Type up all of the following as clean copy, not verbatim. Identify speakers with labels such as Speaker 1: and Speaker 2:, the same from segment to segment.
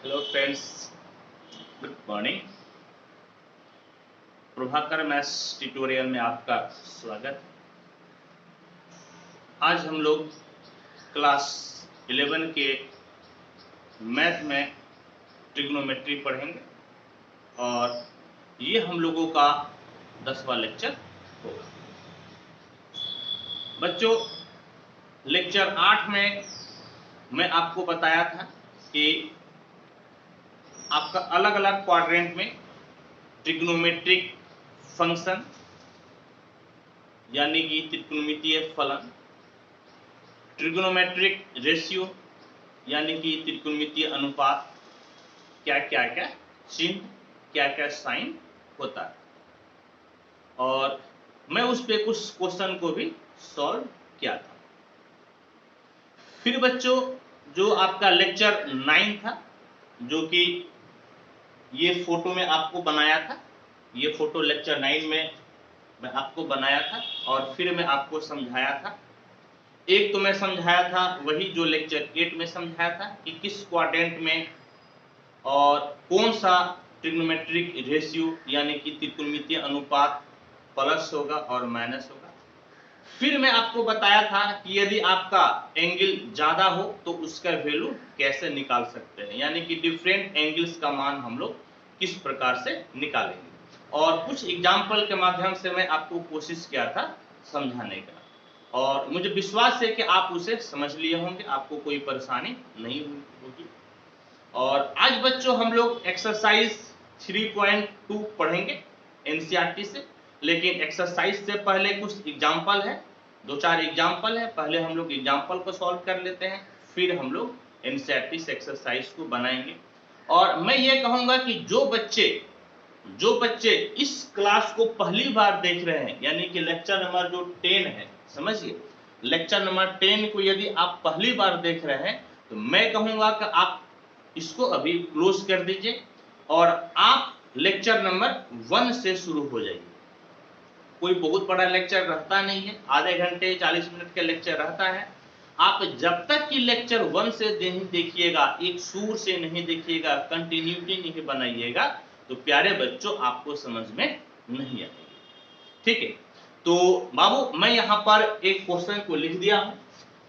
Speaker 1: Hello friends, good morning. Prabhakar maths tutorial में आपका स्वागत है। आज हम लोग क्लास 11 के मैथ में ट्रिग्नोमेट्री पढ़ेंगे और ये हम लोगों का 10वां लेक्चर होगा। बच्चों, लेक्चर 8 में मैं आपको बताया था कि आपका अलग अलग क्वाड्रेंट में ट्रिग्नोमेट्रिक फंक्शन यानी कि त्रिकोणमितीय फलन, ट्रिग्नोमेट्रिक रेशियो यानी कि त्रिकोणमितीय अनुपात, क्या क्या चिन्ह, क्या क्या साइन होता है, और मैं उस पे कुछ क्वेश्चन को भी सॉल्व किया था। फिर बच्चों, जो आपका लेक्चर 9 था, जो कि ये फोटो में आपको बनाया था, ये फोटो लेक्चर 9 में मैं आपको बनाया था और फिर मैं आपको समझाया था। एक तो मैं समझाया था वही जो लेक्चर 8 में समझाया था कि किस क्वाड्रेंट में और कौन सा ट्रिग्नोमेट्रिक रेशियो यानी कि त्रिकोणमितीय अनुपात प्लस होगा और माइनस होगा। फिर मैं आपको बताया था कि यदि आपका एंगल ज्यादा हो तो उसका वैल्यू कैसे निकाल सकते हैं, यानी कि डिफरेंट एंगल्स का मान हम लोग किस प्रकार से निकालेंगे, और कुछ एग्जाम्पल के माध्यम से मैं आपको कोशिश किया था समझाने का, और मुझे विश्वास है कि आप उसे समझ लिए होंगे, आपको कोई परेशानी नहीं होगी। और आज बच्चों हम लोग एक्सरसाइज 3.2 पढ़ेंगे एनसीईआरटी से, लेकिन एक्सरसाइज से पहले कुछ एग्जाम्पल है, 2-4 एग्जाम्पल है। पहले हम लोग एग्जाम्पल को सॉल्व कर लेते हैं, फिर हम लोग एनसीईआरटी से एक्सरसाइज को बनाएंगे। और मैं ये कहूंगा कि जो बच्चे इस क्लास को पहली बार देख रहे हैं, यानी कि लेक्चर नंबर जो 10 है, समझिए लेक्चर नंबर 10 को यदि आप पहली बार देख रहे हैं तो मैं कहूंगा कि आप इसको अभी क्लोज कर दीजिए और आप लेक्चर नंबर 1 से शुरू हो जाइए। कोई बहुत बड़ा लेक्चर रहता नहीं है, आधे घंटे 40 मिनट का लेक्चर रहता है। आप जब तक कि लेक्चर 1 से नहीं देखिएगा, एक सुर से नहीं देखिएगा, कंटिन्यूटी नहीं बनाइएगा, तो प्यारे बच्चों आपको समझ में नहीं आएगी। ठीक है, तो बाबू मैं यहाँ पर एक क्वेश्चन को लिख दिया हूं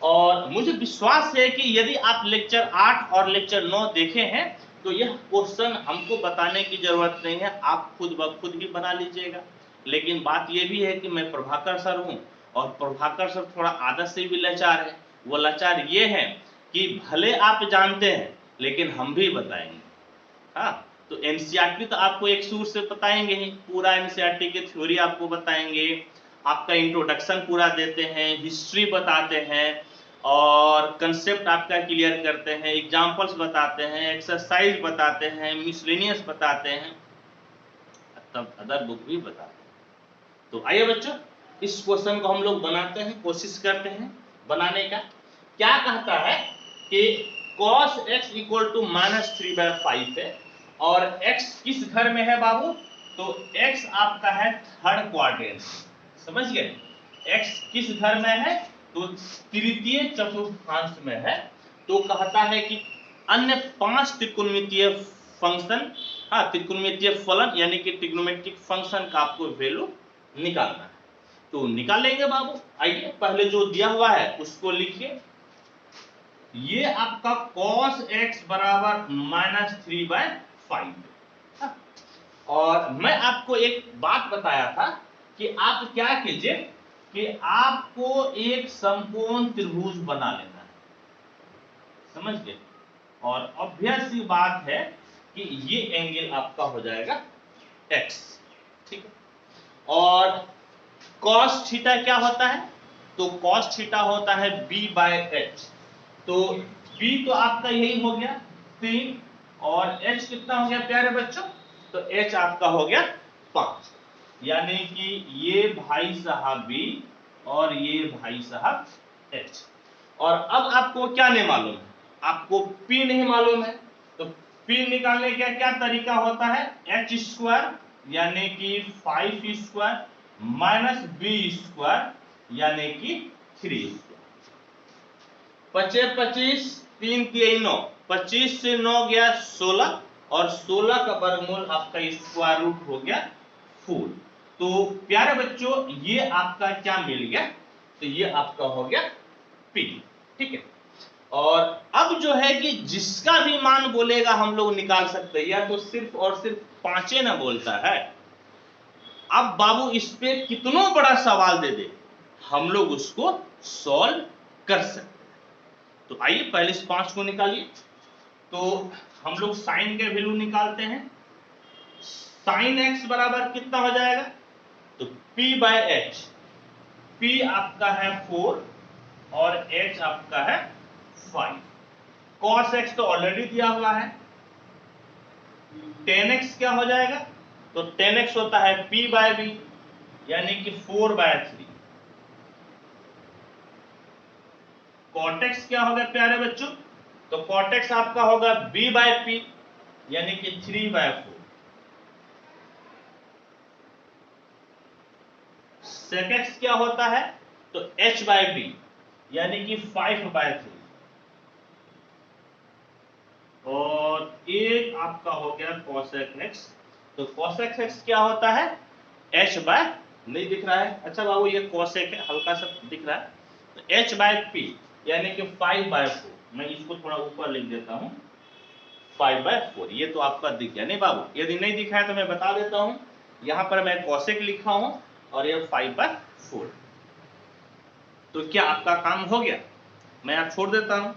Speaker 1: और मुझे विश्वास है कि यदि आप लेक्चर 8 और लेक्चर 9 देखे हैं तो यह क्वेश्चन हमको बताने की जरूरत नहीं है, आप खुद ब खुद ही बना लीजिएगा। लेकिन बात यह भी है कि मैं प्रभाकर सर हूं और प्रभाकर सर थोड़ा आदत से भी लाचार है। वो लाचार ये है कि भले आप जानते हैं लेकिन हम भी बताएंगे। हाँ, तो एनसीईआरटी तो आपको एक सुर से बताएंगे ही, पूरा एनसीईआरटी की थ्योरी आपको बताएंगे, आपका इंट्रोडक्शन पूरा देते हैं, हिस्ट्री बताते हैं और कंसेप्ट आपका क्लियर करते हैं, एग्जांपल्स बताते हैं, एक्सरसाइज बताते हैं, मिसलेनियस बताते हैं, तब अदर बुक भी बताते हैं। तो आइए बच्चों, इस क्वेश्चन को हम लोग बनाते हैं, कोशिश करते हैं बनाने का। क्या कहता है कि cos x इक्वल टू -3/5 है और x किस घर में है बाबू, तो x आपका है थर्ड क्वाड्रेंट, समझ गए। x किस घर में है, तो तृतीय चतुर्थांश में है। तो कहता है कि अन्य 5 त्रिकोणमितीय फंक्शन, हाँ त्रिकोणमितीय फलन यानी कि ट्रिग्नोमेट्रिक फंक्शन का आपको वैल्यू निकालना है। तो निकालेंगे बाबू। आइए पहले जो दिया हुआ है उसको लिखिए। ये आपका cos x बराबर -3/5, और मैं आपको एक बात बताया था कि आप क्या कीजिए कि आपको एक समकोण त्रिभुज बना लेना है, समझ गए। और ऑब्वियस सी बात है कि ये एंगल आपका हो जाएगा x, ठीक है। और cos थीटा क्या होता है, तो cos थीटा होता है b/h। तो b तो आपका यही हो गया 3 और h कितना हो गया प्यारे बच्चों, तो h आपका हो गया 5, यानी कि ये भाई साहब b और ये भाई साहब h। और अब आपको क्या नहीं मालूम है, आपको p नहीं मालूम है, तो p निकालने का क्या तरीका होता है, h² यानी कि 5² -b² यानी कि 3²। 5 25 3 3 9, 25 से 9 गया 16 और 16 का वर्गमूल आपका स्क्वायर रूट हो गया 4। तो प्यारे बच्चों ये आपका क्या मिल गया, तो ये आपका हो गया P। ठीक है, और अब जो है कि जिसका भी मान बोलेगा हम लोग निकाल सकते हैं, या तो सिर्फ और सिर्फ 5 ना बोलता है। अब बाबू इस पे कितना बड़ा सवाल दे दे हम लोग उसको सॉल्व कर सकते हैं। तो आइए पहले इस 5 को निकालिए। तो हम लोग साइन के वैल्यू निकालते हैं। साइन x बराबर कितना हो जाएगा, तो p/h। p आपका है 4 और h आपका है 5। cos x तो ऑलरेडी दिया हुआ है। tan x क्या हो जाएगा, तो tan x होता है p/b यानी कि 4/3। cot x क्या होगा प्यारे बच्चों, तो cot x आपका होगा b/p यानी कि 3/4। sec x क्या होता है, तो h/b यानी कि 5/3। और एक आपका हो गया cosec x, तो cosec x क्या होता है, नहीं दिख रहा है, अच्छा बाबू ये cosec है, हल्का सा दिख रहा है, तो h/p यानी कि 5/4। मैं इसको थोड़ा ऊपर लिख देता हूं, 5/4। ये तो आपका दिख गया। नहीं बाबू यदि नहीं दिखा है तो मैं बता देता हूं, यहां पर मैं cosec लिखा हूं और ये 5/4। तो क्या आपका काम हो गया, मैं आप छोड़ देता हूं।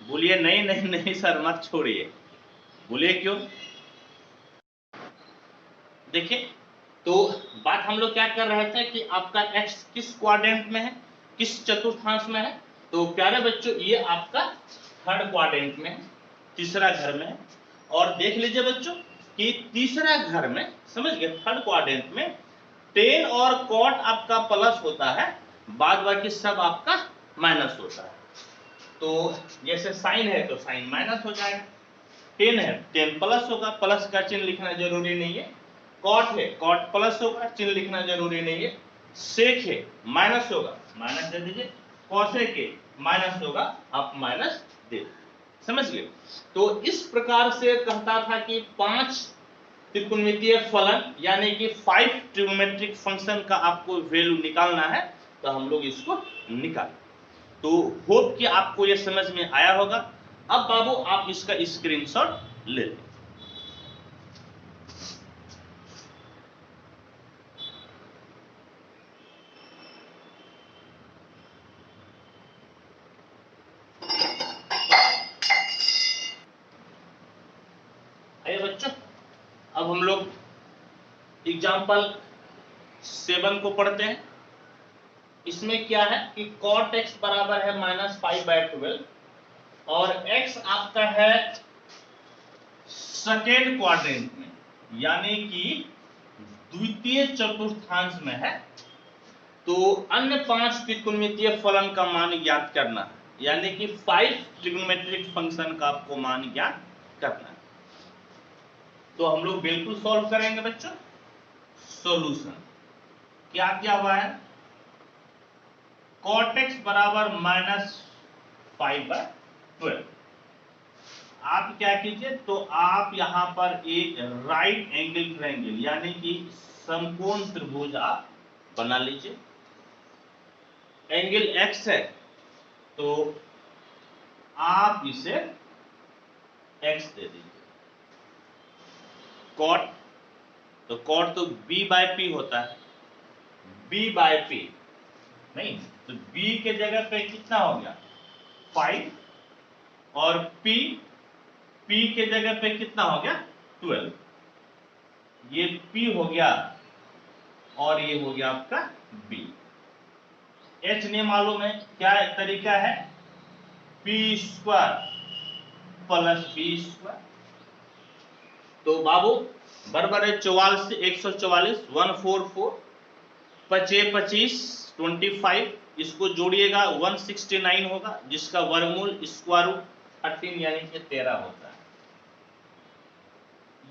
Speaker 1: बोलिए नहीं नहीं नहीं सर मत छोड़िए, बोलिए क्यों। देखिए तो बात हम लोग क्या कर रहे थे कि आपका x किस क्वाड्रेंट में है, किस चतुर्थांश में है, तो प्यारे बच्चों ये आपका थर्ड क्वाड्रेंट में है, तीसरा घर में है। और देख लीजिए बच्चों कि तीसरा घर में, समझ गए, थर्ड क्वाड्रेंट में टेन और कॉट आपका प्लस होता है, बाद बाकी सब आपका माइनस होता है। तो जैसे साइन है तो साइन माइनस हो जाएगा, टेन है टेन प्लस होगा, प्लस का चिन्ह लिखना जरूरी नहीं है। कॉट है कॉट प्लस होगा, चिन्ह लिखना जरूरी नहीं है। सेक है माइनस होगा, माइनस दे दीजिए। कॉसेक है माइनस होगा, आप माइनस दे दीजिए। समझ गए। तो इस प्रकार से कहता था कि 5 त्रिकोणमितीय फलन यानी कि 5 ट्रिगोनोमेट्रिक फंक्शन का आपको वैल्यू निकालना है, तो हम लोग इसको निकालें। तो होप कि आपको यह समझ में आया होगा। अब बाबू आप इसका स्क्रीनशॉट ले लें। आइए बच्चों अब हम लोग एग्जाम्पल 7 को पढ़ते हैं। इसमें क्या है कि cot x बराबर है -5/12 और x आपका है सेकेंड क्वाड्रेंट में यानी कि द्वितीय चतुर्थांश में है। तो अन्य 5 त्रिकोणमितीय फलन का मान ज्ञात करना है, यानी कि 5 ट्रिग्नोमेट्रिक फंक्शन का आपको मान ज्ञात करना है। तो हम लोग बिल्कुल सॉल्व करेंगे बच्चों। सॉल्यूशन क्या क्या हुआ है, cot x बराबर -5/12। आप क्या कीजिए, तो आप यहां पर एक राइट एंगल ट्रायंगल यानी कि समकोण त्रिभुज आप बना लीजिए। एंगल x है तो आप इसे x दे दीजिए। cot तो cot तो b/p होता है, b/p नहीं तो b के जगह पे कितना हो गया 5 और p के जगह पे कितना हो गया 12। ये p हो गया और ये हो गया आपका b। h नहीं मालूम है, क्या तरीका है, p² प्लस b²। तो बाबू बराबर है 44 से 144 144 25 25 इसको जोड़िएगा 169 होगा, जिसका वर्गमूल स्क्वायर रूट 13 यानी कि 13 होता है।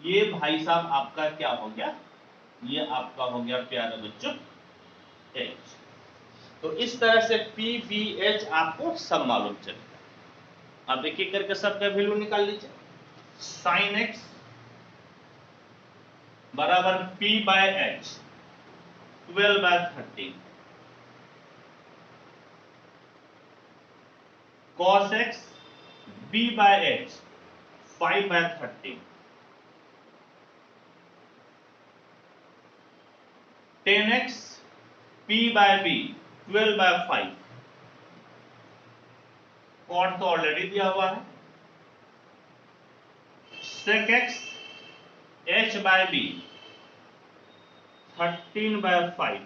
Speaker 1: ये भाई साहब आपका क्या हो गया, ये आपका हो गया प्यारे बच्चों h। तो इस तरह से p b h आपको सब मालूम चलेगा। अब एक एक करके सबका वैल्यू निकाल लीजिए। साइन एक्स बराबर P by H 12/13, cos x b by h 5/13, tan x p by b 12/5, cot तो ऑलरेडी दिया हुआ है, sec x h by b 13/5,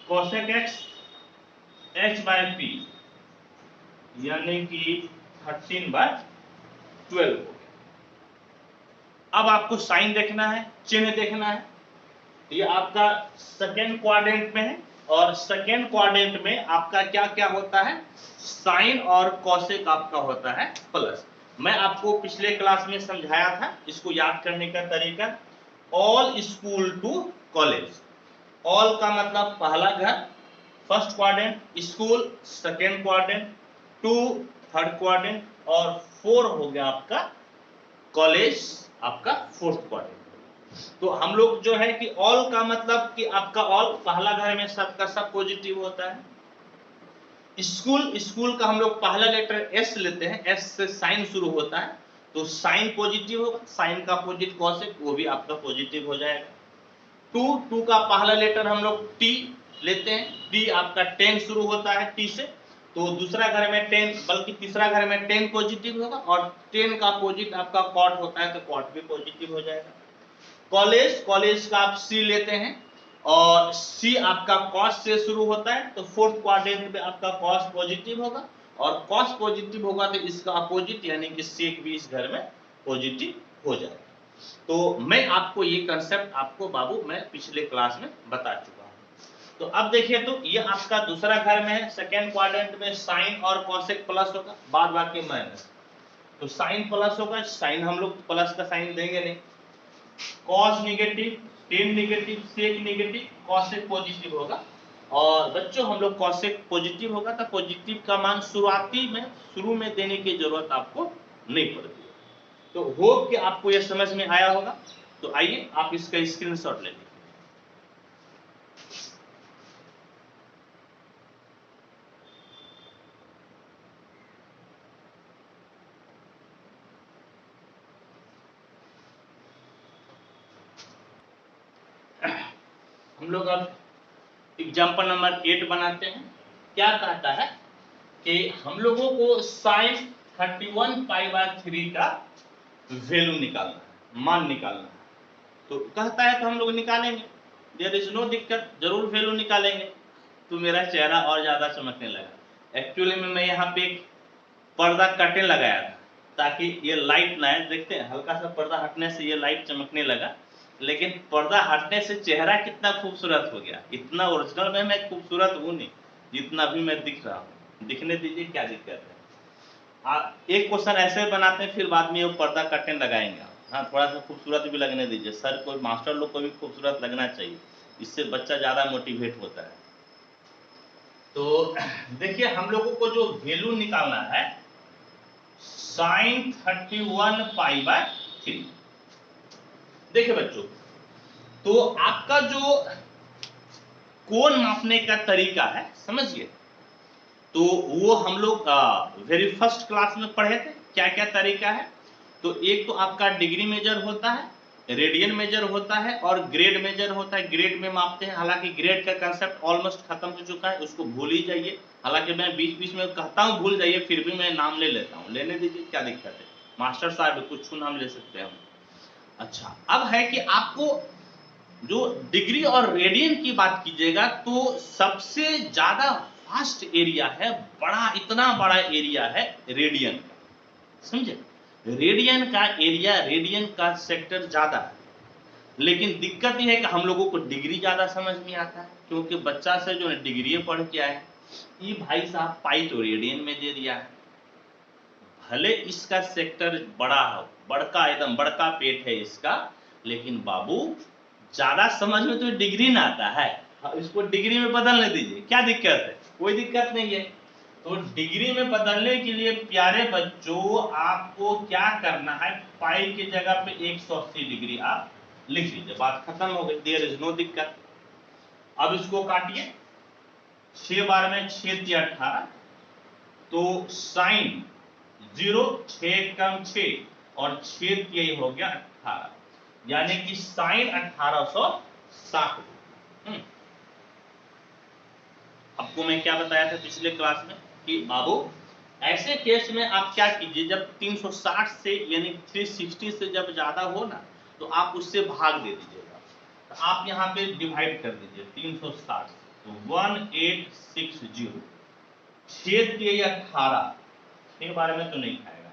Speaker 1: cosec x h by p यानी कि 13/12 हो गया। अब आपको साइन देखना है, चिन्ह देखना है। ये आपका सेकेंड क्वाड्रेंट में है और सेकेंड क्वाड्रेंट में आपका क्या क्या होता है, साइन और कॉसेक आपका होता है प्लस। मैं आपको पिछले क्लास में समझाया था, इसको याद करने का तरीका, all school to college. All का मतलब पहला घर, first quadrant, school second quadrant, 2 third quadrant और 4 हो गया आपका कॉलेज, आपका फोर्थ क्वाड्रेंट। तो हम लोग जो है कि ऑल का मतलब कि आपका ऑल पहला घर में सबका सब पॉजिटिव होता है। स्कूल, स्कूल का हम लोग पहला लेटर एस लेते हैं, एस से साइन शुरू होता है तो साइन पॉजिटिव होगा, साइन का अपोजिट कॉसेक वो भी आपका पॉजिटिव हो जाएगा। 2 का पहला लेटर हम लोग टी लेते हैं, टी आपका 10 शुरू होता है टी से, तो दूसरा घर में 10 बल्कि तीसरा घर में 10 पॉजिटिव होगा और 10 का अपोजिट आपका कॉट होता है तो कॉट भी पॉजिटिव हो जाएगा। कॉलेज, कॉलेज का आप सी लेते हैं और सी आपका कॉस से शुरू होता है तो फोर्थ क्वाड्रेंट में आपका कॉस पॉजिटिव होगा और कॉस पॉजिटिव होगा तो इसका अपोजिट यानी कि सेक भी इस घर में पॉजिटिव हो जाएगा। तो मैं आपको ये कंसेप्ट आपको बाबू मैं पिछले क्लास में बता चुका हूं। तो अब देखिए, तो ये आपका दूसरा घर में है, सेकेंड क्वाड्रेंट में साइन और कॉसेक प्लस होगा, बाद बाकी माइनस। तो साइन प्लस होगा, साइन हम लोग प्लस का साइन देंगे नहीं, कॉस नेगेटिव, टेन नेगेटिव, सेक नेगेटिव, कॉसेक पॉजिटिव होगा। और बच्चों हम लोग कॉसेक पॉजिटिव होगा तो पॉजिटिव का मान शुरू में देने की जरूरत आपको नहीं पड़ती। तो होप कि आपको यह समझ में आया होगा। तो आइए आप इसका स्क्रीनशॉट ले लीजिए। हम लोग अब एग्जाम्पल नंबर 8 बनाते हैं। क्या कहता है कि हम लोगों को साइन 31π/3 का वैल्यू निकालना है, मान निकालना है। तो कहता है तो हम लोग निकालेंगे, देयर इज नो दिक्कत, जरूर वैल्यू निकालेंगे। तो मेरा चेहरा और ज्यादा चमकने लगा। एक्चुअली में मैं यहाँ पे एक पर्दा कर्टेन लगाया था ताकि ये लाइट ना आए। देखते हैं हल्का सा पर्दा हटने से ये लाइट चमकने लगा, लेकिन पर्दा हटने से चेहरा कितना खूबसूरत हो गया। इतना ओरिजिनल में मैं खूबसूरत हूँ नहीं जितना भी मैं दिख रहा हूँ, दिखने दीजिए, क्या दिक्कत है। आप एक क्वेश्चन ऐसे बनाते हैं फिर बाद में वो पर्दा कर्टेन लगाएंगे। हाँ, थोड़ा सा खूबसूरत भी लगने दीजिए, सर को, मास्टर लोग को भी खूबसूरत लगना चाहिए, इससे बच्चा ज्यादा मोटिवेट होता है। तो देखिए हम लोगों को जो वैल्यू निकालना है साइन 31π/3। देखिए बच्चों, तो आपका जो कोण मापने का तरीका है समझिए, तो वो हम लोग वेरी फर्स्ट क्लास में पढ़े थे। क्या क्या तरीका है, तो एक तो आपका डिग्री मेजर होता है, रेडियन मेजर होता है और ग्रेड मेजर होता है। ग्रेड में मापते हैं, हालांकि ग्रेड का कंसेप्ट ऑलमोस्ट खत्म हो चुका है, उसको भूल ही जाइए। हालांकि मैं बीच बीच में कहता हूँ भूल जाइए, फिर भी मैं नाम ले लेता हूँ, लेने दीजिए, क्या दिक्कत है। मास्टर साहब कुछ नाम ले सकते हैं हम। अच्छा, अब है कि आपको जो डिग्री और रेडियन की बात कीजिएगा तो सबसे ज्यादा वास्ट एरिया है, बड़ा, इतना बड़ा एरिया है रेडियन का, समझे। रेडियन का एरिया, रेडियन का सेक्टर ज्यादा है, लेकिन दिक्कत यह है कि हम लोगों को डिग्री ज्यादा समझ में आता है, क्योंकि बच्चा से जो है डिग्री पढ़ के आए, ये भाई साहब पाई तो रेडियन में दे दिया है। भले इसका सेक्टर बड़ा हो, बड़का, एकदम बड़का पेट है इसका, लेकिन बाबू ज्यादा समझ में तो डिग्री ना आता है, इसको डिग्री में बदलने दीजिए, क्या दिक्कत है, कोई दिक्कत नहीं है। तो डिग्री में बदलने के लिए प्यारे बच्चों आपको क्या करना है, पाई की जगह पे 180 डिग्री आप लिख लीजिए, बात खत्म हो गई, देयर इज नो दिक्कत। अब इसको काटिए, 6 बार में 6 दिया 18, तो साइन 0 6 कम 6 और 6 यही हो गया 18, यानी कि साइन 1860। आपको मैं क्या बताया था पिछले क्लास में कि बाबू ऐसे केस में आप क्या कीजिए, जब 360 से यानी 360 से जब ज्यादा हो ना तो आप उससे भाग दे दीजिएगा, तो आप यहाँ पे डिवाइड कर दीजिए 360 से, तो 1860, 6 दिए 18, 6 बार में तो नहीं खाएगा,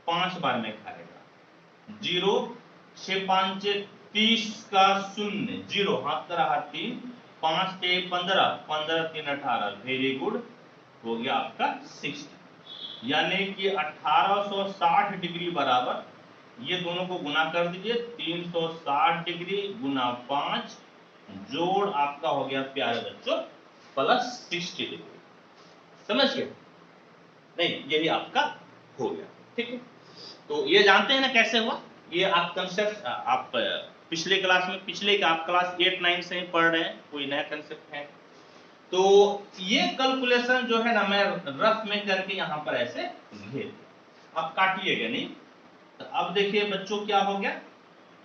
Speaker 1: 5 बार में खाएगा, 0 6 5 30 का 0 0 हाथ का रहा 3, 5 से 15 15 3 18, वेरी गुड, हो गया आपका 60, यानी कि 1860 डिग्री बराबर, ये दोनों को गुना कर दीजिए, 360 डिग्री गुना 5 जोड़ आपका हो गया प्यारे बच्चों प्लस 60 डिग्री, समझ गए? नहीं, यही आपका हो गया, ठीक है। तो ये जानते हैं ना कैसे हुआ, ये आप कंसेप्ट आप पिछले क्लास में, पिछले का आप क्लास 8 9 से ही पढ़ रहे हैं, कोई नया कंसेप्ट है? तो ये कैलकुलेशन जो है ना मैं रफ में करके यहां पर ऐसे घेर दिया, अब काटिएगा नहीं। तो अब देखिए बच्चों क्या हो गया,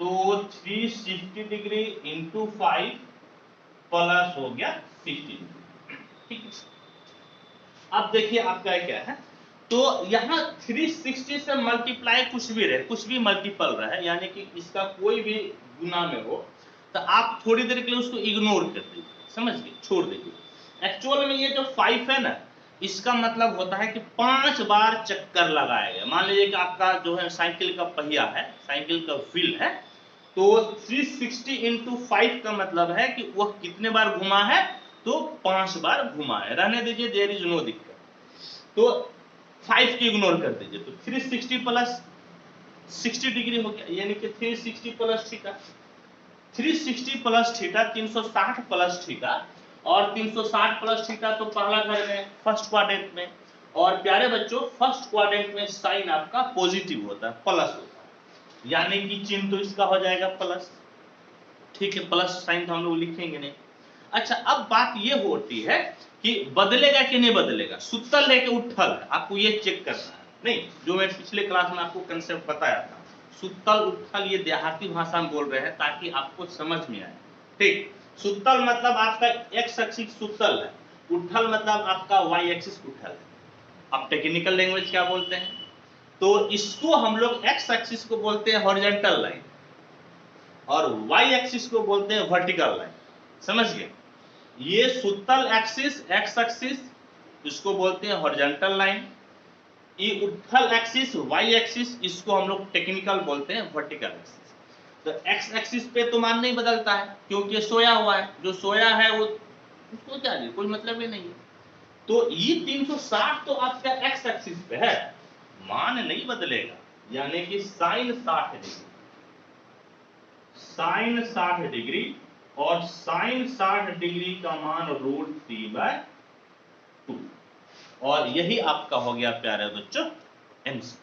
Speaker 1: तो 360 डिग्री इंटू 5 प्लस हो गया 60 डिग्री, ठीक है। अब देखिए आपका क्या है, तो यहाँ 360 से मल्टीप्लाई कुछ भी रहे, कुछ भी मल्टीपल रहे, यानी कि इसका कोई भी गुना में हो, तो आप थोड़ी देर के लिए उसको इग्नोर कर दीजिए, समझ गए, छोड़ दीजिए। एक्चुअल में ये जो 5 है ना, इसका मतलब होता है कि 5 बार चक्कर लगाएगा। मान लीजिए कि आपका जो है साइकिल का पहिया है, साइकिल का व्हील है, तो 360 इंटू 5 का मतलब है कि वह कितने बार घुमा है, तो 5 बार घुमा है, रहने दीजिए, देयर इज नो दिक्कत। तो 5 की इग्नोर कर दीजिए, तो 360 प्लस 60 डिग्री हो गया, यानी कि 360 plus theta, 360 plus theta 360 plus theta, और 360 प्लस थीटा तो पहला घर में फर्स्ट क्वाड्रेंट में, और प्यारे बच्चों फर्स्ट क्वाड्रेंट में साइन आपका पॉजिटिव होता है, प्लस होता है, यानी कि चिन्ह तो इसका हो जाएगा प्लस, ठीक है, प्लस साइन तो हम लोग लिखेंगे नहीं। अच्छा, अब बात ये होती है कि बदलेगा कि नहीं बदलेगा, सुतल है कि उठल है, आपको ये चेक करना है। नहीं, जो मैं पिछले क्लास में आपको कंसेप्ट बताया था, सुतल उठल ये देहाती भाषा में बोल रहे हैं ताकि आपको समझ में आए, ठीक। सुतल मतलब आपका एक्स एक्सिस सुतल है, उठल मतलब आपका वाई एक्सिस उठल है। अब टेक्निकल लैंग्वेज क्या बोलते हैं, तो इसको हम लोग एक्स एक्सिस को बोलते हैं हॉरिजॉन्टल लाइन, और वाई एक्सिस को बोलते हैं वर्टिकल लाइन, समझ गए? ये सुतल एक्सिस एक्स एक्सिस इसको बोलते हैं हॉरिजॉन्टल लाइन, ये उत्थल एक्सिस वाई एक्सिस इसको हम लोग टेक्निकल बोलते हैं वर्टिकल एक्सिस। तो एक्स एक्सिस पे तो मान नहीं बदलता है क्योंकि सोया हुआ है, जो सोया है वो उसको क्या है, कोई मतलब ही नहीं है। तो ये 360 तो आपका एक्स एक्सिस पे है, मान नहीं बदलेगा, यानी कि साइन 60 डिग्री, साइन 60 डिग्री, और साइन 60 डिग्री का मान √3/2, और यही आपका हो गया प्यारे बच्चों आंसर।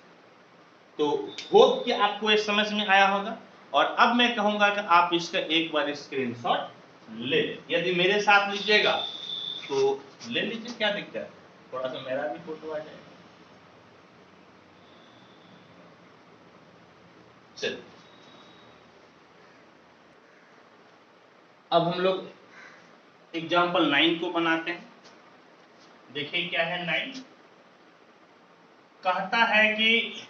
Speaker 1: तो होप कि आपको ये समझ में आया होगा, और अब मैं कहूंगा कि आप इसका एक बार स्क्रीनशॉट ले, यदि मेरे साथ लीजिएगा तो ले लीजिए, क्या दिक्कत है, थोड़ा सा मेरा भी फोटो आ जाएगा। चलिए अब हम लोग एग्जाम्पल 9 को बनाते हैं। देखिए क्या है 9, कहता है कि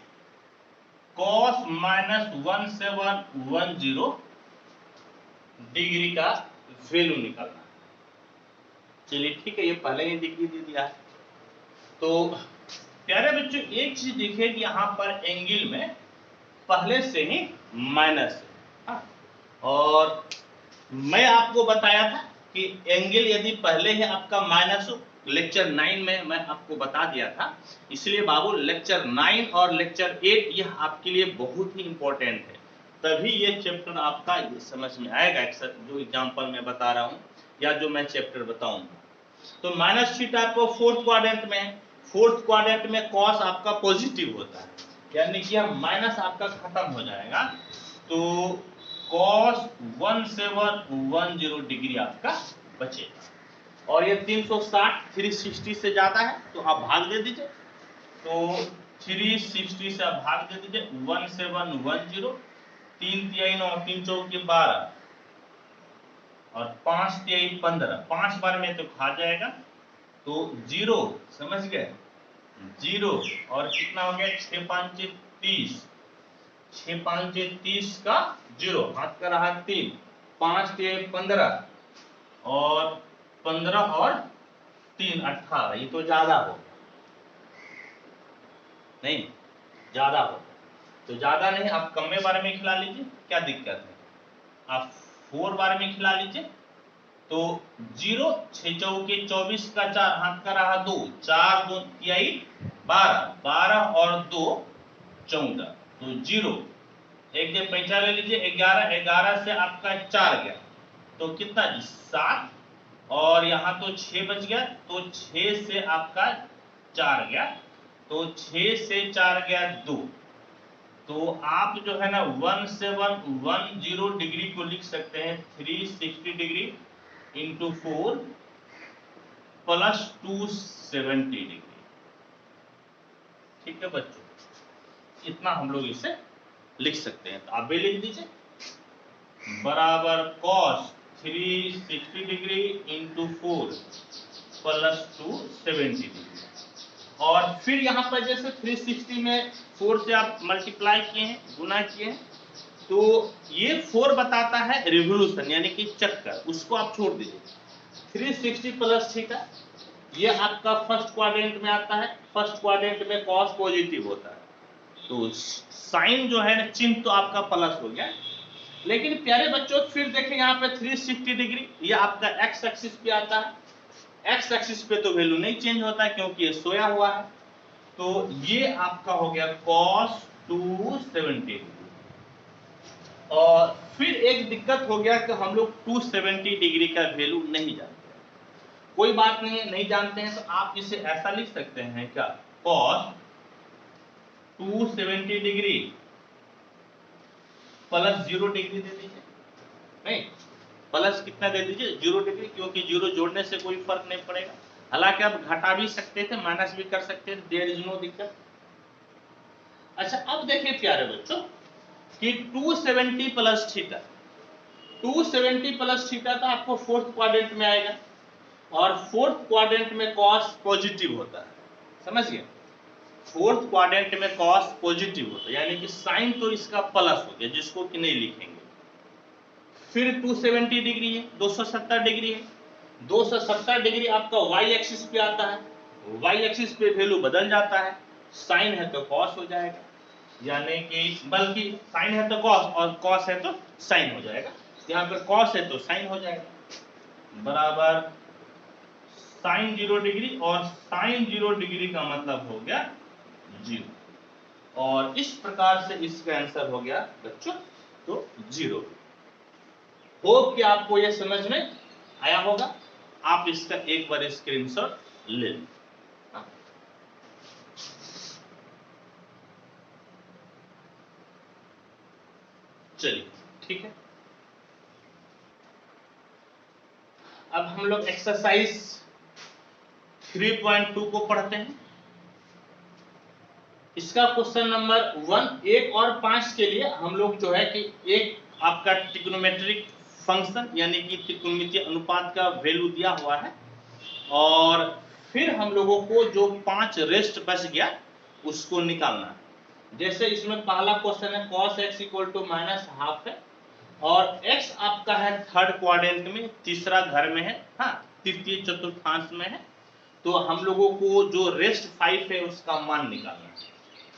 Speaker 1: cos -1710 डिग्री का वैल्यू निकालना। चलिए ठीक है, ये पहले ही डिग्री दे दिया है। तो प्यारे बच्चों एक चीज देखिए कि यहाँ पर एंगल में पहले से ही माइनस है, और मैं आपको बताया था कि एंगल यदि पहले ही आपका माइनस हो, लेक्चर 9 में मैं आपको बता दिया था, इसलिए बाबू लेक्चर 9 और लेक्चर 8 यह आपके लिए बहुत ही इंपॉर्टेंट है, तभी ये चैप्टर आपका समझ में आएगा, जो एग्जाम्पल मैं बता रहा हूँ या जो मैं चैप्टर बताऊंगा। तो माइनस थीटा आपको फोर्थ क्वाड्रेंट में, फोर्थ क्वाड्रेंट में कॉस आपका पॉजिटिव होता है, यानी कि हम माइनस आपका खत्म हो जाएगा, तो cos 1710 डिग्री आपका बचेगा। और ये 360 360 से ज्यादा है तो आप भाग दे दीजिए, तो 360 से आप भाग दे दीजिए 1710, 3 तिहाई 9, 3 चौके 12 और 5 तिहाई 15, 5 बार में तो खा जाएगा, तो 0, समझ गए, 0 और कितना हो गया 6 5 30, 6 5 30 का 0, हाथ का रहा 3, 5 तिहाई 15 और 15 और 3 18, ये तो ज्यादा हो नहीं, ज्यादा हो, तो ज्यादा नहीं, आप कम में बार में खिला लीजिए, क्या दिक्कत है, आप 4 बार में खिला लीजिए, तो 0, 6 चौके 24 का 4, हाथ का रहा 2, 4 2 तिहाई 12, 12 और 2 14, तो 0, एक जगह 5 ले लीजिए, 11, 11 से आपका 4 गया, तो कितना 7, और यहाँ तो 6 बच गया, तो 6 से आपका 4 गया, तो 6 से 4 गया 2, तो आप जो है ना 1710 डिग्री को लिख सकते हैं 360 डिग्री इंटू 4 प्लस 270 डिग्री। ठीक है बच्चों, इतना हम लोग इसे लिख सकते हैं, तो आप भी लिख दीजिए बराबर cos 360 degree into 4 plus 270 degree. और फिर यहाँ पर जैसे 360 में 4 से आप मल्टीप्लाई किए हैं, गुना किए हैं, तो ये 4 बताता है रिवोल्यूशन यानी कि चक्कर, उसको आप छोड़ दीजिए, 360 प्लस थीटा ये आपका फर्स्ट क्वाड्रेंट में आता है, फर्स्ट क्वाड्रेंट में कॉस पॉजिटिव होता है, तो साइन जो है ना चिन्ह तो आपका प्लस हो गया, लेकिन प्यारे बच्चों फिर देखें यहाँ पे 360 डिग्री ये आपका एक्स एक्सिस पे आता है, एक्स एक्सिस पे तो वैल्यू नहीं चेंज होता है क्योंकि ये सोया हुआ है, तो ये आपका हो गया cos 270। और फिर एक दिक्कत हो गया कि हम लोग 270 डिग्री का वैल्यू नहीं जानते, कोई बात नहीं है, नहीं जानते हैं तो आप इसे ऐसा लिख सकते हैं क्या, cos 270 डिग्री प्लस 0 डिग्री दे दीजिए, नहीं प्लस कितना दे दीजिए 0 डिग्री, क्योंकि 0 जोड़ने से कोई फर्क नहीं पड़ेगा, हालांकि आप घटा भी सकते थे माइनस भी कर सकते थे, देयर इज नो दिक्कत। अच्छा अब देखिए प्यारे बच्चों कि 270 प्लस थीटा, 270 प्लस थीटा तो आपको फोर्थ क्वाड्रेंट में आएगा, और फोर्थ क्वाड्रेंट में कॉस पॉजिटिव होता है, समझ गए, फोर्थ क्वाड्रेंट में कॉस पॉजिटिव होता है, यानी कि साइन तो इसका प्लस हो गया जिसको कि नहीं लिखेंगे। फिर 270 डिग्री है, 270 डिग्री है, 270 डिग्री आपका y एक्सिस पे आता है, y एक्सिस पे वैल्यू बदल जाता है, साइन है तो कॉस हो जाएगा, यानी कि बल्कि साइन है तो कॉस और कॉस है तो साइन हो जाएगा, यहाँ पे कॉस है तो साइन हो जाएगा, बराबर साइन 0 डिग्री, और साइन 0 डिग्री का मतलब हो गया 0, और इस प्रकार से इसका आंसर हो गया बच्चों तो 0। होप कि आपको यह समझ में आया होगा, आप इसका एक बार स्क्रीनशॉट ले लें। चलिए ठीक है, अब हम लोग एक्सरसाइज 3.2 को पढ़ते हैं। इसका क्वेश्चन नंबर 1, 1 और 5 के लिए हम लोग जो है कि एक आपका ट्रिग्नोमेट्रिक फंक्शन यानी कि त्रिकोणमितीय अनुपात का वैल्यू दिया हुआ है, और फिर हम लोगों को जो 5 रेस्ट बच गया उसको निकालना है। जैसे इसमें पहला क्वेश्चन है cos x = -½ है, और x आपका है थर्ड क्वाड्रेंट में, तीसरा घर में है, हाँ तृतीय चतुर्थांश में है, तो हम लोगों को जो रेस्ट 5 है उसका मान निकालना है।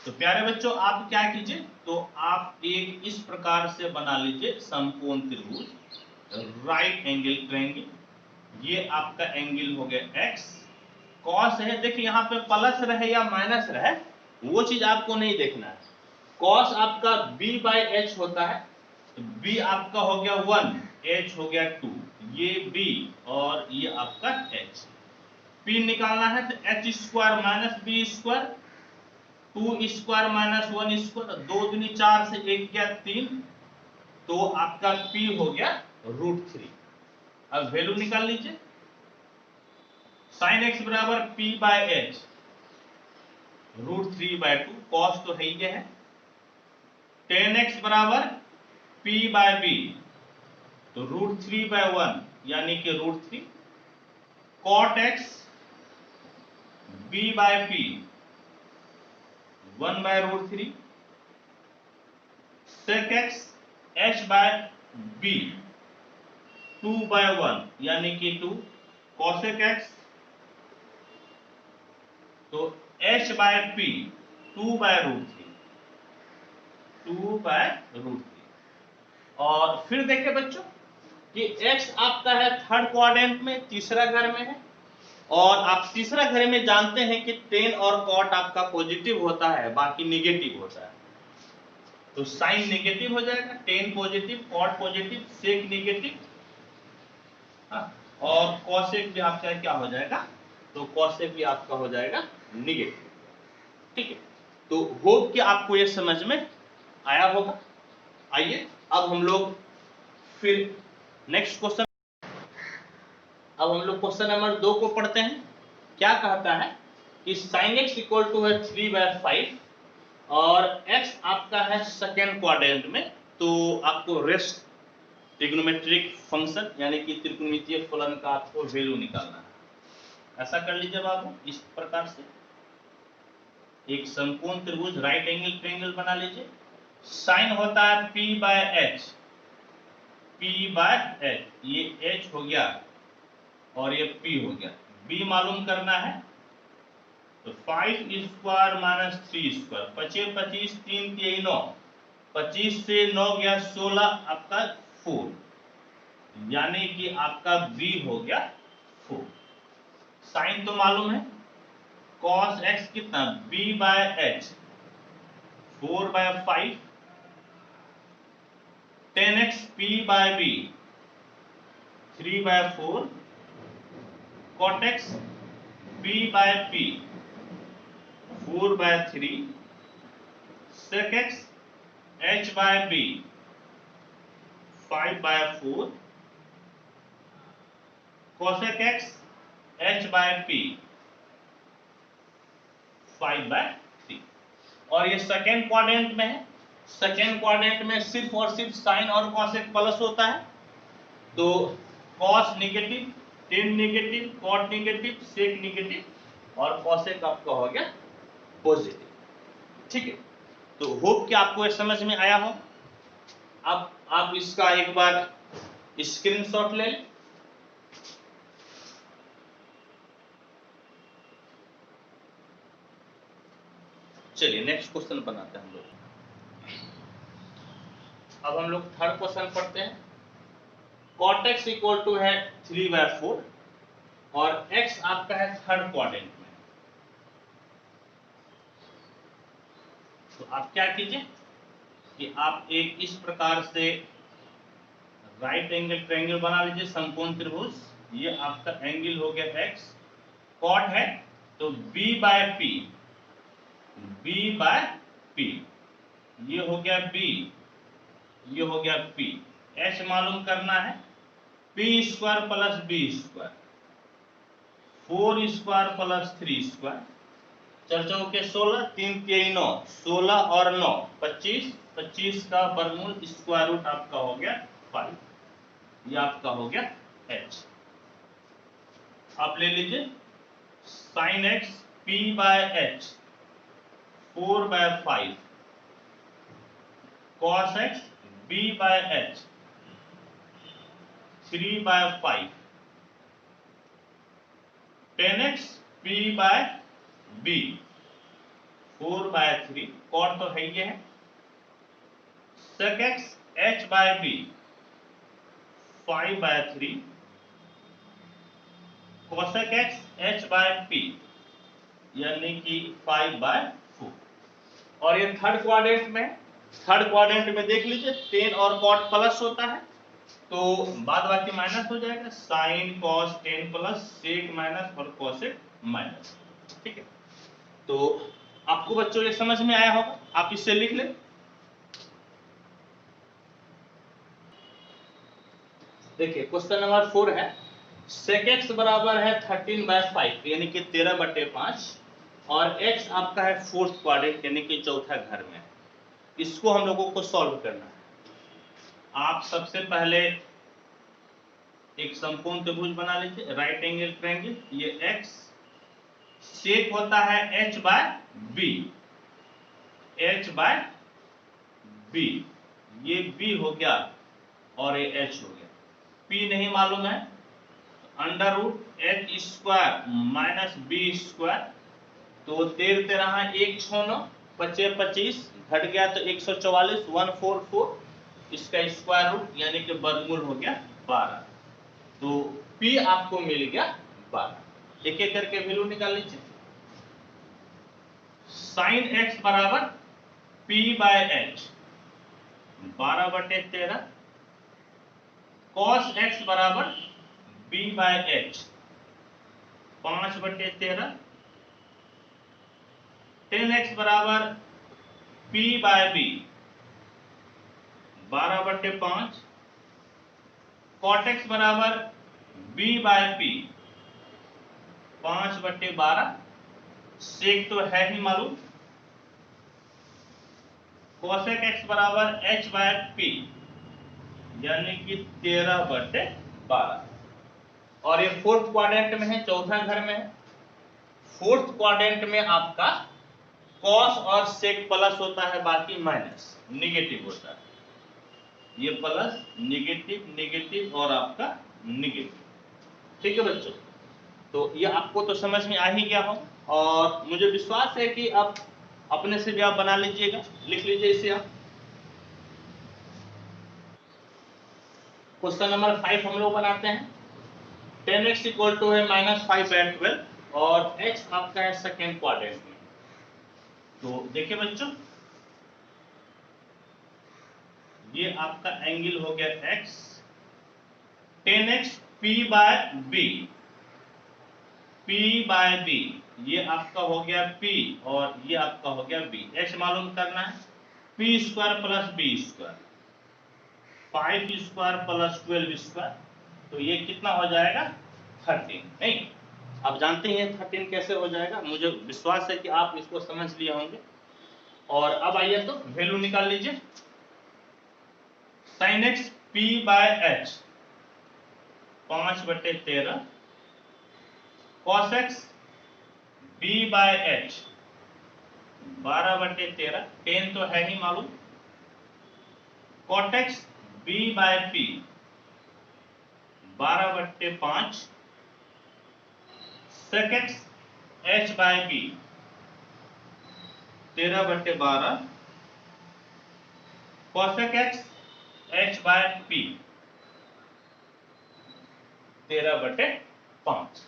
Speaker 1: तो प्यारे बच्चों आप क्या कीजिए, तो आप एक इस प्रकार से बना लीजिए समकोण त्रिभुज, राइट एंगल ट्रायंगल, ये आपका एंगल हो गया x, cos है, देखिए यहाँ पे प्लस रहे या माइनस रहे वो चीज आपको नहीं देखना है, cos आपका b/h होता है, तो b आपका हो गया 1, h हो गया 2, ये b और ये आपका h, P निकालना है तो h square minus B square 2 square minus 1 square 2 दूनी 4 से 1 गया 3 तो आपका P हो गया √3। अब वैल्यू निकाल लीजिए sin x बराबर P बाय एच √3/2 कॉस तो है ही है। tan x बराबर P बाय बी तो √3/1 यानी कि √3 cot x b by p 1/√3 sec x h by b 2/1 यानी कि 2 cosec x तो h बाय p 2/√3 और फिर देखिए बच्चों कि x आपका है थर्ड क्वाड्रेंट में तीसरा घर में है और आप तीसरा घर में जानते हैं कि tan और cot आपका पॉजिटिव होता है बाकी निगेटिव होता है तो साइन नेगेटिव हो जाएगा tan positive cot positive sec negative और cosec भी आपका क्या हो जाएगा तो cosec भी आपका हो जाएगा निगेटिव। ठीक है तो होप कि आपको ये समझ में आया होगा। आइए अब हम लोग फिर नेक्स्ट क्वेश्चन अब हम लोग क्वेश्चन नंबर 2 को पढ़ते हैं। क्या कहता है कि sin x इक्वल टू है 3/5 और x आपका है सेकेंड क्वाड्रेंट में तो आपको रेस्ट ट्रिग्नोमेट्रिक फंक्शन यानी कि त्रिकोणमितीय फलन का आपको वैल्यू निकालना है। ऐसा कर लीजिए बाबू इस प्रकार से एक समकोण त्रिभुज राइट एंगल ट्रायंगल बना लीजिए। साइन होता है p बाय h ये h हो गया और ये p हो गया b मालूम करना है तो 5 स्क्वायर माइनस 3 स्क्वायर 25 25 3 3 9 25 से 9 गया 16 आपका 4 यानी कि आपका b हो गया 4। साइन तो मालूम है cos x कितना b by h 4/5 tan x p by b 3/4 cot x p by p 4/3 sec x h by b 5/4 cosec x h by p 5/3 और ये सेकेंड क्वाड्रेंट में है। सेकेंड क्वाड्रेंट में सिर्फ और सिर्फ साइन और कॉसेक प्लस होता है तो cos negative tan negative cot negative sec negative और कॉसेक आपका हो गया पॉजिटिव। ठीक है तो होप कि आपको ये समझ में आया हो। अब आप इसका एक बार स्क्रीनशॉट ले लें। चलिए नेक्स्ट क्वेश्चन बनाते हैं हम लोग। अब हम लोग थर्ड क्वेश्चन पढ़ते हैं। cot x इक्वल टू है 3/4 और x आपका है थर्ड क्वाड्रेंट में तो आप क्या कीजिए कि आप एक इस प्रकार से राइट एंगल ट्रायंगल बना लीजिए समकोण त्रिभुज। ये आपका एंगल हो गया x cot है तो b बाय p ये हो गया b ये हो गया p h मालूम करना है p square plus b square 4 square plus 3 square 4 चौके 16 3 3 9 16 और 9 25 25 का वर्गमूल स्क्वायर रूट आपका हो गया 5 ये आपका हो गया h। आप ले लीजिए sin x p by h 4/5 cos x b by h 3/5 tan x p by b 4/3 cot तो है ही है sec x h by b 5/3 cosec x h by p यानी कि 5/4 और ये थर्ड क्वाड्रेंट में देख लीजिए tan और cot प्लस होता है तो बाद बाकी माइनस हो जाएगा, sine cos tan plus sec minus और कोसेक माइनस। ठीक है, तो आपको बच्चों ये समझ में आया होगा, आप इसे लिख लें। देखिए क्वेश्चन नंबर 4 है, sec x बराबर है 13/5 यानी कि 13/5 और x आपका है फोर्थ क्वाड्रेंट यानी कि चौथा घर में। इसको हम लोगों को सॉल्व करना है। आप सबसे पहले एक समकोण त्रिभुज बना लीजिए, राइट एंगल ट्रायंगल। ये x सेक होता है h/b, h/b, ये b हो गया और ये h हो गया। p नहीं मालूम है, under root H square minus B square, तो 13 13 1 6 9 25 25 घट गया तो 144 144, इसका स्क्वायर रूट यानी कि वर्गमूल हो गया 12। तो P आपको मिल गया 12। एक एक करके वैल्यू निकाल लीजिए। साइन x बराबर P/h 12/13, कॉस x बराबर B/h 5/13, टेन x बराबर P/b 12/5, कॉट x बराबर B/p 5/12, सेक तो है ही मालूम, कोसेक x बराबर h/p यानी कि 13/12। और ये फोर्थ क्वाड्रेंट में है, चौथा घर में है। फोर्थ क्वाड्रेंट में आपका कॉस और सेक प्लस होता है, बाकी माइनस निगेटिव होता है। ये प्लस निगेटिव निगेटिव और आपका निगेटिव। ठीक है बच्चों, तो ये आपको तो समझ में आ ही गया हो और मुझे विश्वास है कि आप अपने से भी आप बना लीजिएगा, लिख लीजिए इसे आप। क्वेश्चन नंबर 5 हम लोग बनाते हैं। 10x इक्वल टू है -5/12 और x आपका है सेकेंड क्वाड्रेंट में। तो देखिए बच्चों, ये आपका एंगल हो गया x, 10x P/b, P/b ये आपका हो गया P और ये आपका हो गया B। h मालूम करना है, P square plus B square, 5 square plus 12 square, तो ये कितना हो जाएगा 13। नहीं, आप जानते हैं 13 कैसे हो जाएगा, मुझे विश्वास है कि आप इसको समझ लिए होंगे। और अब आइए तो वैल्यू निकाल लीजिए। Sine x P/h 5/13, cos x B/h 12/13, 10 तो है ही मालूम, cot x B/p 12/5, sec x h/b 13/12, cosec x h/p 13/5।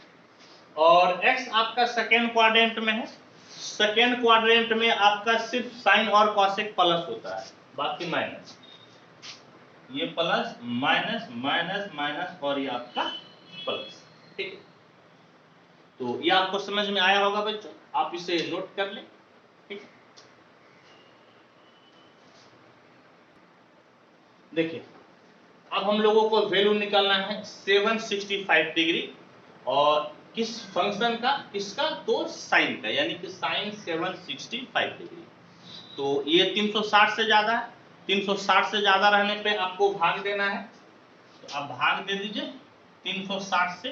Speaker 1: और x आपका सेकेंड क्वाड्रेंट में है। सेकेंड क्वाड्रेंट में आपका सिर्फ साइन और कॉसेक प्लस होता है, बाकी माइनस। ये प्लस माइनस माइनस माइनस और ये आपका प्लस। ठीक है, तो ये आपको समझ में आया होगा बच्चों, आप इसे नोट कर लें। ठीक है, देखिए अब हम लोगों को वैल्यू निकालना है 765 डिग्री और किस फंक्शन का, किसका, तो साइन का, यानी कि साइन 765 डिग्री। तो ये 360 से ज्यादा है, 360 से ज्यादा रहने पे आपको भाग देना है, तो आप भाग दे दीजिए 360 से।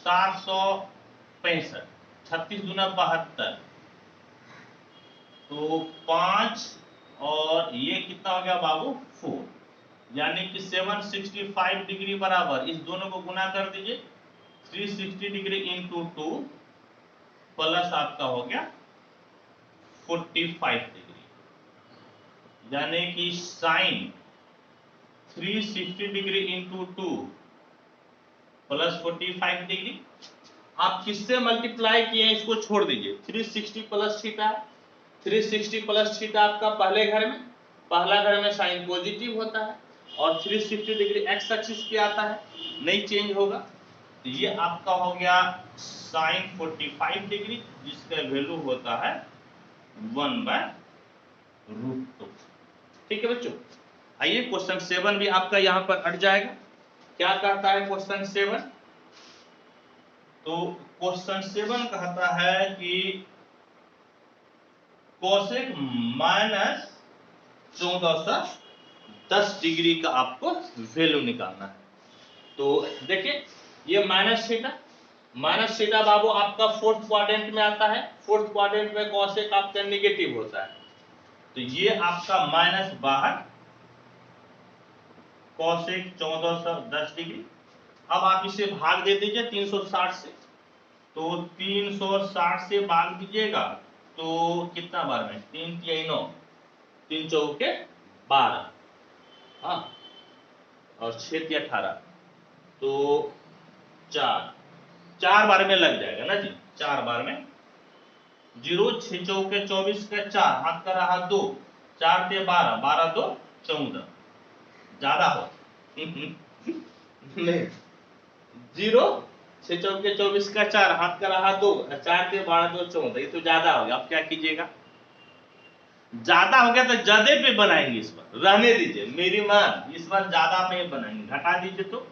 Speaker 1: 765, 36 दूना 72, तो 5 और ये कितना हो गया बाबू 4, यानी कि 765 डिग्री बराबर इस दोनों को गुना कर दीजिए, 360 डिग्री इंटू 2 प्लस आपका हो गया 45 डिग्री, यानी कि sine 360 degree into 2 plus 45 degree. आप किससे मल्टीप्लाई किए इसको छोड़ दीजिए, 360 प्लस थीटा, 360 प्लस थीटा आपका पहले घर में, पहला घर में साइन पॉजिटिव होता है, और 360 डिग्री एक्स एक्सिस पे आता है, नहीं चेंज होगा। तो ये आपका हो गया साइन 45 डिग्री, जिसका वैल्यू होता है 1/√2। ठीक है बच्चों, आइए क्वेश्चन 7 भी आपका यहाँ पर अट जाएगा। क्या कहता है क्वेश्चन 7? तो क्वेश्चन 7 कहता है कि कोसेक माइनस 1410 डिग्री का आपको वैल्यू निकालना है। तो देखिए ये माइनस थीटा बाबू आपका फोर्थ क्वाड्रेंट में आता है। फोर्थ क्वाड्रेंट में कोसेक आपका नेगेटिव होता है, तो ये आपका माइनस 62 कोसेक 1410 डिग्री। अब आप इसे भाग दे दीजिए 360 से, तो 360 से भाग दीजिएगा तो कितना बार में, 3 तिया 9, 3 चौके 12, हाँ, और 6 तिया 18, तो 4 बार में लग जाएगा ना जी, 4 बार में। 0 6 चौके 24 का 4, हाथ का रहा 2, 4 ते 12, 12 2 14, ज्यादा हो नहीं, 0 6 चौके 24 का 4, हाथ का रहा 2, 4 ते 12 2 14, ये तो ज्यादा हो गया। अब क्या कीजिएगा, ज्यादा हो गया तो ज्यादा पे बनाएंगे, इस बार रहने दीजिए मेरी मान, इस बार ज्यादा पे बनाएंगे। घटा दीजिए, तो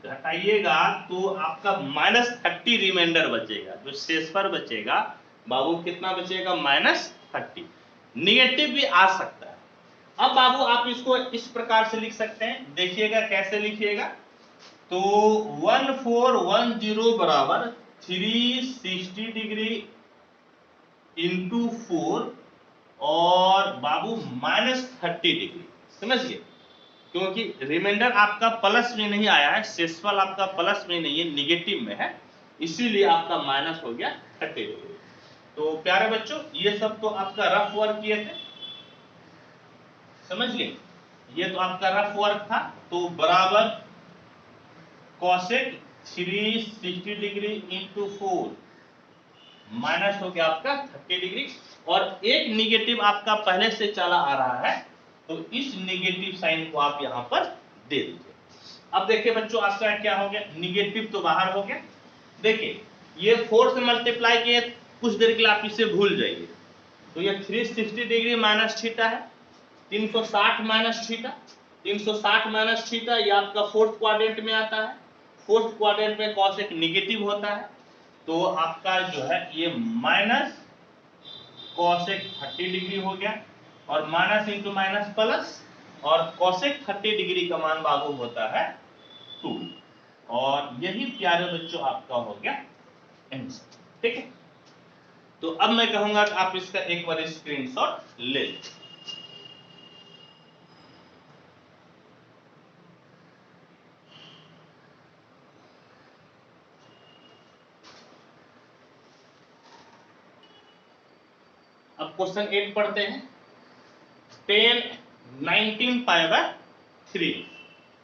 Speaker 1: घटाइएगा तो आपका -30 रिमाइंडर बचेगा, जो शेष पर बचेगा बाबू कितना बचेगा, -30। निगेटिव भी आ सकता है। अब बाबू आप इसको इस प्रकार से लिख सकते हैं, देखिएगा कैसे लिखिएगा। तो 1410 बराबर 360 डिग्री इंटू 4 और बाबू -30 डिग्री, समझिए, क्योंकि रिमाइंडर आपका प्लस में नहीं आया है, शेषफल आपका प्लस में नहीं है, निगेटिव में है, इसीलिए आपका माइनस हो गया 30 डिग्री। तो प्यारे बच्चों, ये सब तो आपका रफ वर्क किए थे, समझ लिए, ये तो आपका रफ वर्क था। तो बराबर कोसेक 360 डिग्री इंटू 4 माइनस हो गया आपका 30 डिग्री, और एक निगेटिव आपका पहले से चला आ रहा है, तो इस निगेटिव साइन को आप यहां पर दे दीजिए। अब देखिए बच्चों, आपका क्या हो गया, निगेटिव तो बाहर हो गया। देखिए ये 4 से मल्टीप्लाई किए, कुछ देर के लिए आप इसे भूल जाइए। तो ये 360 डिग्री माइनस थीटा है, 360 माइनस थीटा, 360 माइनस थीटा, ये आपका फोर्थ क्वाड्रेंट में आता है। फोर्थ क्वाड्रेंट में कोसेक नेगेटिव होता है, तो आपका जो है ये माइनस कोसेक 30 डिग्री हो गया, और माइनस इंटू माइनस प्लस, और कोसेक 30 डिग्री का मान बाबू होता है 2, और यही प्यारे बच्चों आपका हो गया आंसर। ठीक है, तो अब मैं कहूंगा कि आप इसका एक बार स्क्रीनशॉट ले लें। अब क्वेश्चन 8 पढ़ते हैं। 10 19 पाई बाय 3,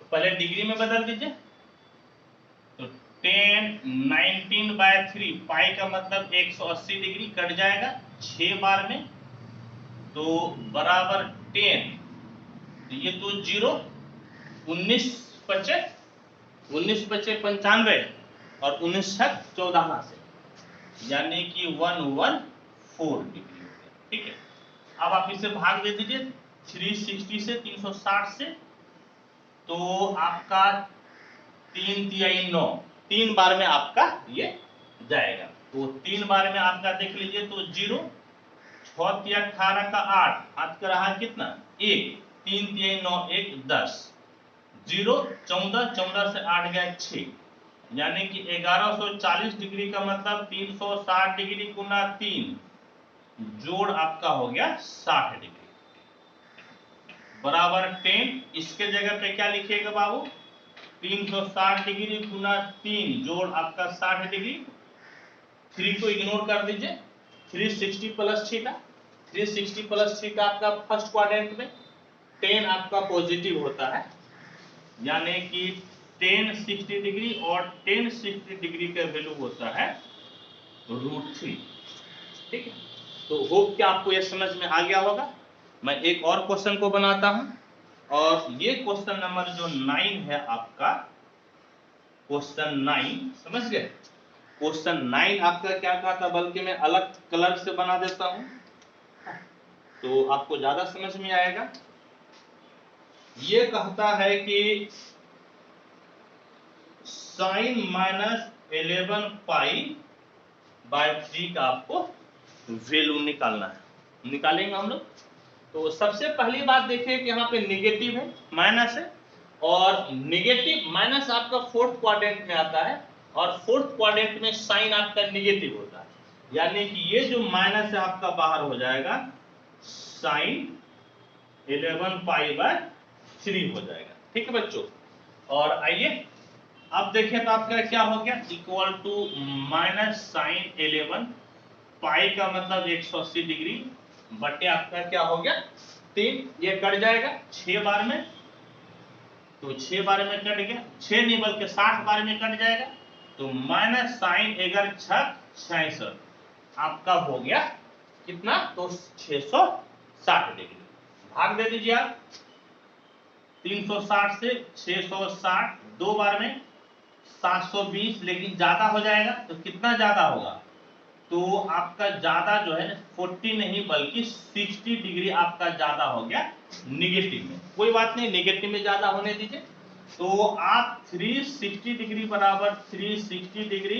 Speaker 1: तो पहले डिग्री में बदल दीजिए। तो 10 19 बाय 3, पाई का मतलब 180 डिग्री, कट जाएगा 6 बार में, तो बराबर 10, तो ये तो 0, 19 बचे 95, और 19 छक 14 से, यानी कि 114 डिग्री हो गया। ठीक है, अब आप इसे भाग दे दीजिए 360 से, 360 से, तो आपका 3 तिया 9, 3 बार में आपका ये जाएगा। तो 3 बार में आपका देख लीजिए, तो 0, 6 तिया 18 का 8, हाथ का रहा कितना 1, 3 तिया 9 1 10, 0 14, 14 से 8 गया 6, यानी कि 1140 डिग्री का मतलब 360 डिग्री गुना 3 जोड़ आपका हो गया 60 डिग्री, बराबर 10। इसके जगह पे क्या लिखिएगा बाबू, 360 डिग्री गुना 3 जोड़ आपका 60 डिग्री, 3 को इग्नोर कर दीजिए, 360 प्लस थीटा, 360 प्लस थीटा आपका फर्स्ट क्वाड्रेंट में, 10 आपका पॉजिटिव होता है, यानी कि 10 60 डिग्री, और 10 60 डिग्री का वैल्यू होता है √3। ठीक है, तो होप कि आपको यह समझ में आ गया होगा। मैं एक और क्वेश्चन को बनाता हूं। और ये क्वेश्चन नंबर जो 9 है आपका, क्वेश्चन 9, समझ गए? क्वेश्चन 9 आपका क्या कहा था, बल्कि मैं अलग कलर से बना देता हूं तो आपको ज्यादा समझ में आएगा। ये कहता है कि साइन -11 पाई बाय 3 का आपको वैल्यू निकालना है। निकालेंगे हम लोग। तो सबसे पहली बात देखिए कि यहाँ पे निगेटिव है, माइनस है, और निगेटिव माइनस आपका फोर्थ क्वाड्रेंट में आता है, और फोर्थ क्वाड्रेंट में साइन आपका निगेटिव होता है, यानी कि ये जो माइनस है आपका बाहर हो जाएगा, साइन 11 पाई बाय 3 हो जाएगा। ठीक है बच्चों, और आइए अब देखिए तो आपका क्या हो गया, इक्वल टू माइनस साइन 11 पाई का मतलब 180 डिग्री बटे आपका क्या हो गया 3, ये कट जाएगा 6 बार में, तो 6 बार में कट गया, 6 नहीं बल्कि 60 बार में कट जाएगा, तो माइनस साइन 11 6 66 आपका हो गया कितना, तो 660 डिग्री। भाग दे दीजिए आप, 360 से 660 दो बार में 720, लेकिन ज्यादा हो जाएगा तो कितना ज्यादा होगा, तो आपका ज्यादा जो है 40 नहीं बल्कि 60 डिग्री आपका ज्यादा हो गया निगेटिव में। कोई बात नहीं, निगेटिव में ज्यादा होने दीजिए। तो आप 360 डिग्री बराबर 360 डिग्री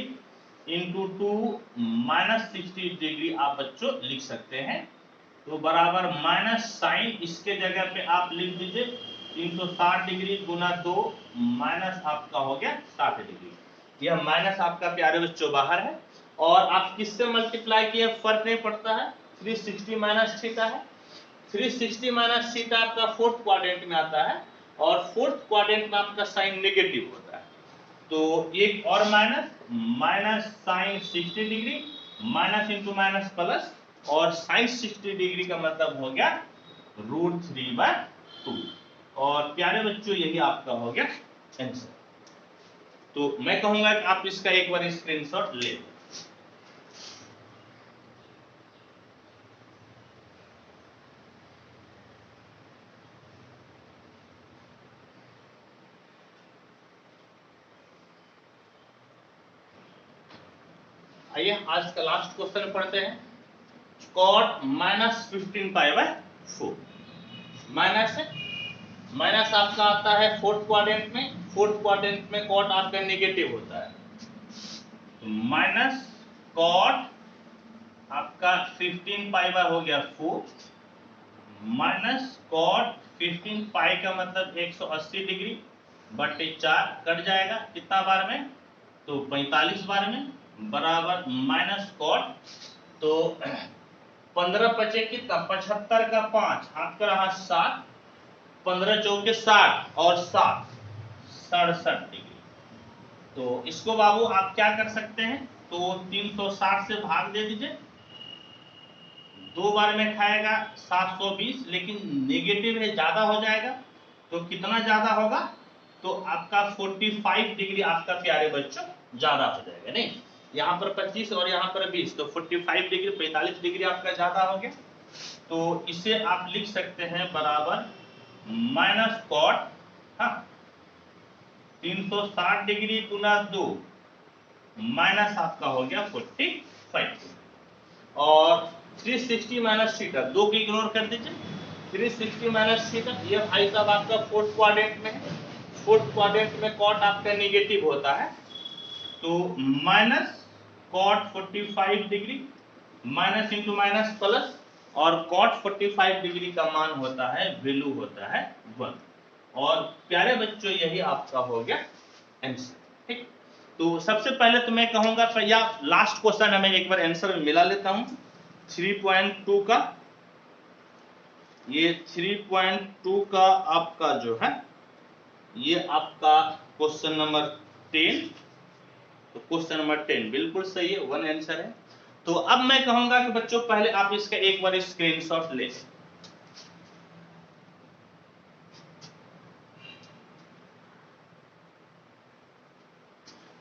Speaker 1: इंटू 2 -60 डिग्री आप बच्चों लिख सकते हैं। तो बराबर माइनस साइन इसके जगह पे आप लिख दीजिए 360 डिग्री गुना 2 माइनस आपका हो गया 60 डिग्री। यह माइनस आपका प्यारे बच्चों बाहर है, और आप किससे मल्टीप्लाई किए फर्क नहीं पड़ता है, 360 माइनस थीटा है। 360 माइनस थीटा आपका फोर्थ क्वाड्रेंट में आता है, और फोर्थ क्वाड्रेंट में आपका साइन नेगेटिव होता है। तो एक और minus sine 60 degree, minus into minus plus, और साइन 60 डिग्री का मतलब हो गया √3/2। और प्यारे बच्चों यही आपका हो गया आंसर। तो मैं कहूंगा कि आप इसका एक बार स्क्रीनशॉट ले लो। आइए आज का लास्ट क्वेश्चन पढ़ते हैं। कॉट -15 पाई बाय 4, माइनस है, माइनस आपका आता है फोर्थ क्वाड्रेंट में, फोर्थ क्वाड्रेंट में कॉट आपका नेगेटिव होता है, तो माइनस कॉट आपका 15 पाई बाय हो गया 4, माइनस कॉट 15 पाई का मतलब 180 डिग्री बटे 4 कट जाएगा कितना बार में, तो 45 बार में, बराबर माइनस कॉट, तो 15 बचे कितना 75 का 5 हाथ का रहा 7, 15 चौके 60 और 7 67 डिग्री। तो इसको बाबू आप क्या कर सकते हैं, तो 360 से भाग दे दीजिए, दो बार में खाएगा 720, लेकिन नेगेटिव है ज्यादा हो जाएगा, तो कितना ज्यादा होगा, तो आपका 45 डिग्री आपका प्यारे बच्चों ज्यादा हो जाएगा। नहीं, यहाँ पर 25 और यहाँ पर 20, तो 45 डिग्री 45 डिग्री आपका ज्यादा हो गया। तो इसे आप लिख सकते हैं बराबर माइनस कॉट 360 डिग्री गुना 2 माइनस आपका हो गया 45, और 360 माइनस थीटा, 2 को इग्नोर कर दीजिए, 360 माइनस थीटा, ये भाई साहब आपका फोर्थ क्वाड्रेंट में है, फोर्थ क्वाड्रेंट में कॉट आपका नेगेटिव होता है, तो minus cot 45 degree, minus into minus plus, और कॉट 45 डिग्री का मान होता है, वैल्यू होता है 1। और प्यारे बच्चों यही आपका हो गया आंसर। ठीक, तो सबसे पहले तो मैं कहूंगा या लास्ट क्वेश्चन हमें एक बार आंसर मिला लेता हूं 3.2 का। ये 3.2 का आपका जो है ये आपका क्वेश्चन नंबर 10, तो क्वेश्चन नंबर 10 बिल्कुल सही है, 1 आंसर है। तो अब मैं कहूंगा कि बच्चों पहले आप इसका एक बार स्क्रीनशॉट ले।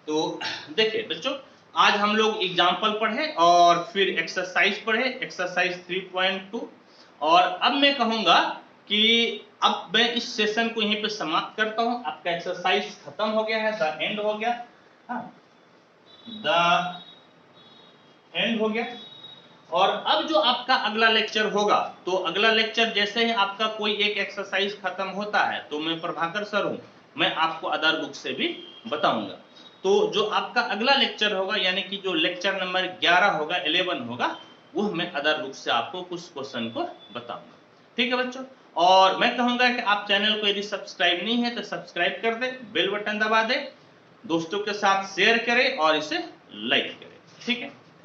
Speaker 1: तो देखिए बच्चों, आज हम लोग एग्जाम्पल पढ़े और फिर एक्सरसाइज पढ़े, एक्सरसाइज 3.2, और अब मैं कहूंगा कि अब मैं इस सेशन को यहीं पे समाप्त करता हूं। आपका एक्सरसाइज खत्म हो गया है, द एंड हो गया, द एंड हो गया। और अब जो आपका अगला लेक्चर होगा, तो अगला लेक्चर जैसे ही आपका कोई एक एक्सरसाइज खत्म होता है तो मैं प्रभाकर सर हूं, मैं आपको अदर बुक से भी बताऊंगा। तो जो आपका अगला लेक्चर होगा यानी कि जो लेक्चर नंबर 11 होगा, 11 होगा, वो मैं अदर बुक से आपको कुछ क्वेश्चन को बताऊंगा। ठीक है बच्चों, और मैं कहूंगा कि आप चैनल को यदि सब्सक्राइब नहीं है तो सब्सक्राइब कर दे, बेल बटन दबा दे, दोस्तों के साथ शेयर करें और इसे लाइक करें। ठीक है।